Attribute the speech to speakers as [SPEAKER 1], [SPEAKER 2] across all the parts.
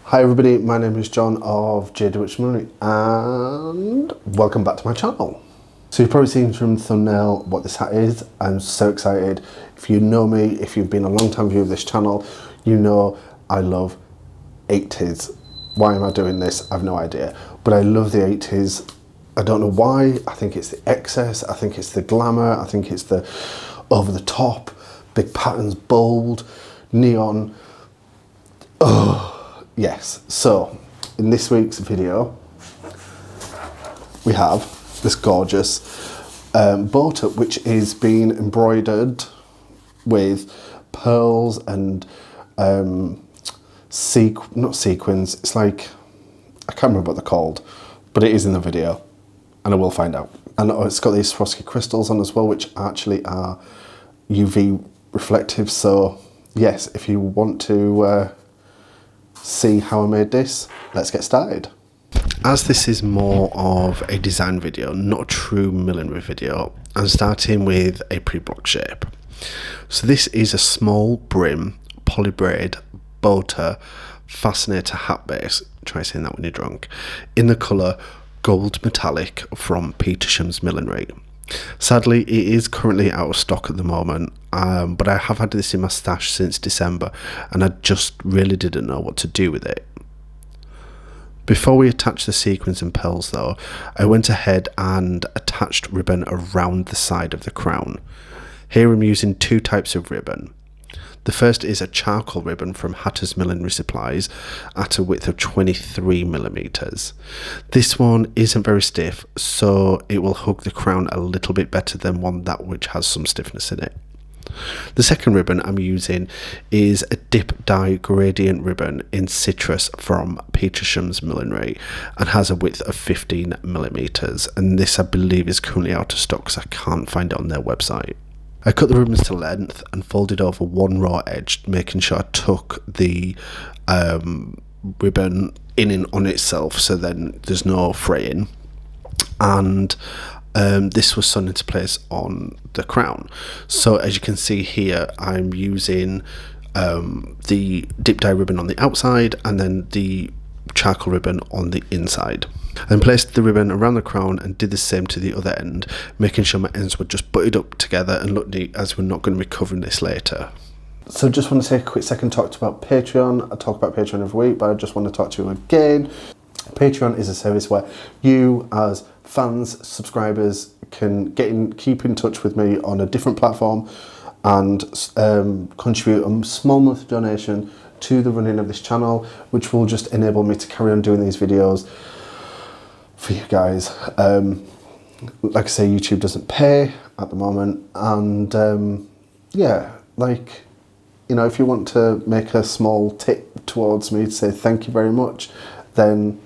[SPEAKER 1] Hi everybody, my name is John of JWH Millinery and welcome back to my channel. So you've probably seen from the thumbnail what this hat is. I'm so excited. If you know me, if you've been a long time viewer of this channel, you know I love 80s. Why am I doing this? I've no idea. But I love the 80s. I don't know why. I think it's the excess, I think it's the glamour, I think it's the over the top, big patterns, bold, neon. Oh. Yes, so in this week's video, we have this gorgeous boat which is being embroidered with pearls and not sequins, it's like, I can't remember what they're called, but it is in the video and I will find out. And it's got these Swarovski crystals on as well, which actually are UV reflective, so yes, if you want to see how I made this, let's get started. As this is more of a design video, not a true millinery video, I'm starting with a pre-block shape. So this is a small brim poly braid boater fascinator hat base, try saying that when you're drunk, in the colour gold metallic from Petersham's Millinery. Sadly, it is currently out of stock at the moment, but I have had this in my stash since December and I just really didn't know what to do with it. Before we attach the sequins and pearls though, I went ahead and attached ribbon around the side of the crown. Here I'm using two types of ribbon. The first is a charcoal ribbon from Hatter's Millinery Supplies at a width of 23mm. This one isn't very stiff, so it will hug the crown a little bit better than that which has some stiffness in it. The second ribbon I'm using is a dip dye gradient ribbon in citrus from Petersham's Millinery and has a width of 15mm, and this I believe is currently out of stock because I can't find it on their website. I cut the ribbons to length and folded over one raw edge, making sure I tuck the ribbon in and on itself so then there's no fraying. And this was sewn into place on the crown. So as you can see here, I'm using the dip dye ribbon on the outside and then the charcoal ribbon on the inside. And placed the ribbon around the crown and did the same to the other end, making sure my ends were just butted up together and look neat, as we're not going to be covering this later. So just want to take a quick second to talk about Patreon. I talk about Patreon every week, but I just want to talk to you again. Patreon is a service where you as fans, subscribers can keep in touch with me on a different platform and contribute a small monthly donation to the running of this channel, which will just enable me to carry on doing these videos for you guys. Like I say, YouTube doesn't pay at the moment, and yeah, like, you know, if you want to make a small tip towards me to say thank you very much, then,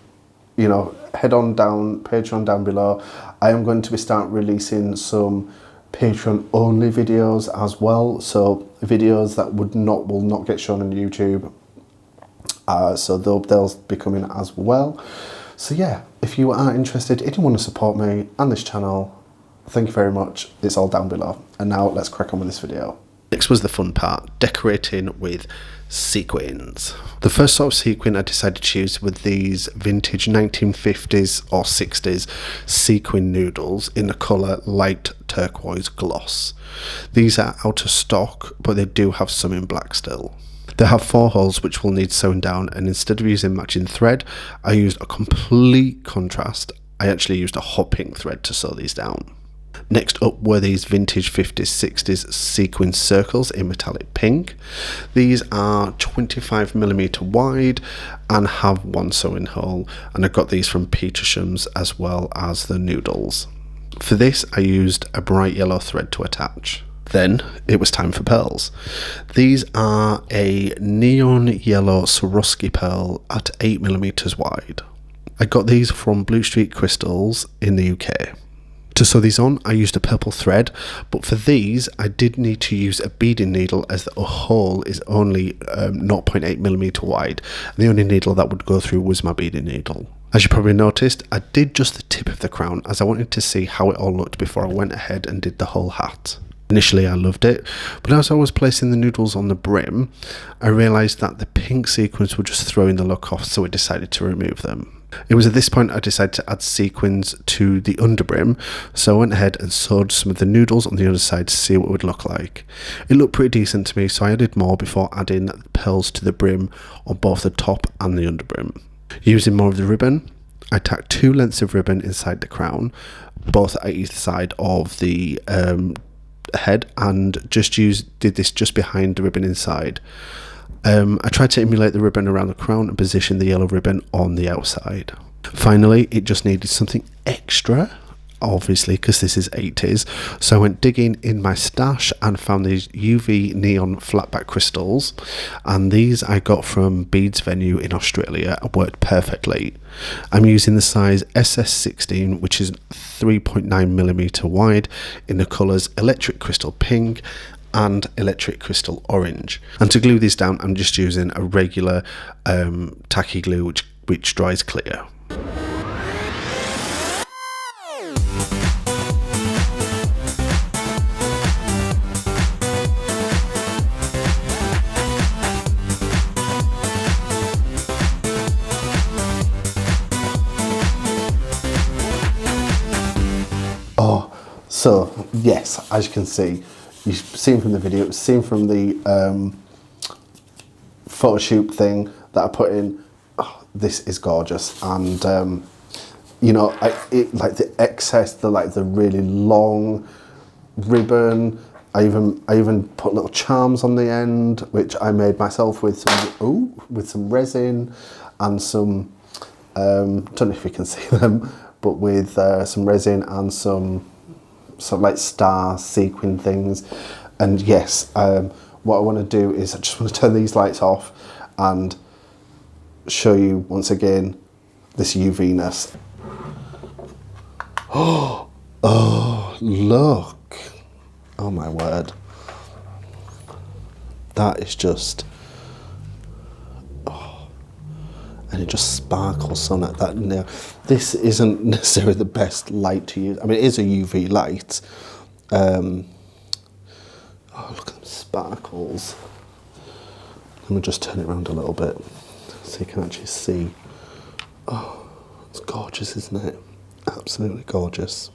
[SPEAKER 1] you know, head on down, Patreon down below. I am going to be start releasing some Patreon only videos as well, so videos that will not get shown on YouTube, so they'll be coming as well. So yeah, if you are interested, if you want to support me and this channel, thank you very much. It's all down below. And now let's crack on with this video. Next was the fun part, decorating with sequins. The first sort of sequin I decided to use were these vintage 1950s or 60s sequin noodles in the colour light turquoise gloss. These are out of stock, but they do have some in black still. They have 4 holes which will need sewn down, and instead of using matching thread, I used a complete contrast. I actually used a hot pink thread to sew these down. Next up were these vintage 50s, 60s sequin circles in metallic pink. These are 25mm wide and have 1 sewing hole, and I got these from Petersham's as well as the noodles. For this I used a bright yellow thread to attach. Then it was time for pearls. These are a neon yellow Swarovski pearl at 8mm wide. I got these from Blue Street Crystals in the UK. To sew these on, I used a purple thread, but for these I did need to use a beading needle as the hole is only 0.8mm wide. The only needle that would go through was my beading needle. As you probably noticed, I did just the tip of the crown as I wanted to see how it all looked before I went ahead and did the whole hat. Initially I loved it, but as I was placing the noodles on the brim, I realised that the pink sequins were just throwing the look off, so I decided to remove them. It was at this point I decided to add sequins to the underbrim, so I went ahead and sewed some of the noodles on the other side to see what it would look like. It looked pretty decent to me, so I added more before adding pearls to the brim on both the top and the underbrim. Using more of the ribbon, I tacked 2 lengths of ribbon inside the crown, both at either side of the head, and did this just behind the ribbon inside. I tried to emulate the ribbon around the crown and position the yellow ribbon on the outside. Finally, it just needed something extra, obviously, because this is 80s, so I went digging in my stash and found these UV neon flatback crystals, and these I got from Beads Venue in Australia and worked perfectly. I'm using the size SS16, which is 3.9mm wide, in the colours Electric Crystal Pink and Electric Crystal Orange. And to glue these down, I'm just using a regular tacky glue which dries clear. So yes, as you can see, you've seen from the video, seen from the photo shoot thing that I put in. Oh, this is gorgeous, and you know, like the excess, the really long ribbon. I even put little charms on the end, which I made myself with some resin and some don't know if you can see them, but with some resin and some like star sequin things. And yes, what I want to do is I just want to turn these lights off and show you once again this UV-ness. Oh, look. Oh my word. That is just, and it just sparkles on it. Now, this isn't necessarily the best light to use. I mean, it is a UV light. Oh, look at them sparkles. Let me just turn it around a little bit so you can actually see. Oh, it's gorgeous, isn't it? Absolutely gorgeous.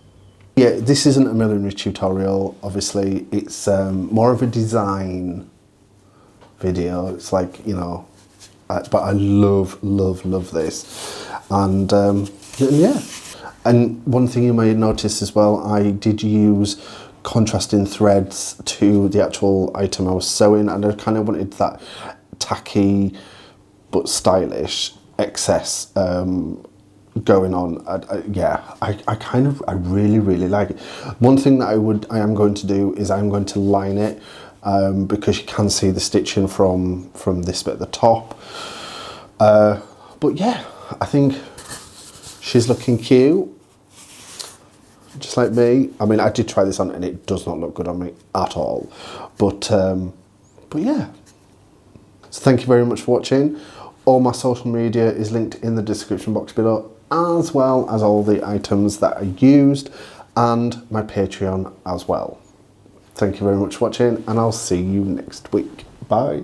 [SPEAKER 1] Yeah, this isn't a millinery tutorial. Obviously, it's more of a design video. It's like, you know, but I love this, and yeah. And one thing you may notice as well, I did use contrasting threads to the actual item I was sewing, and I kind of wanted that tacky but stylish excess going on. I really like it. One thing that I am going to do is I'm going to line it, because you can see the stitching from this bit at the top. But yeah, I think she's looking cute, just like me. I mean, I did try this on and it does not look good on me at all. But yeah. So thank you very much for watching. All my social media is linked in the description box below, as well as all the items that I used and my Patreon as well. Thank you very much for watching, and I'll see you next week. Bye.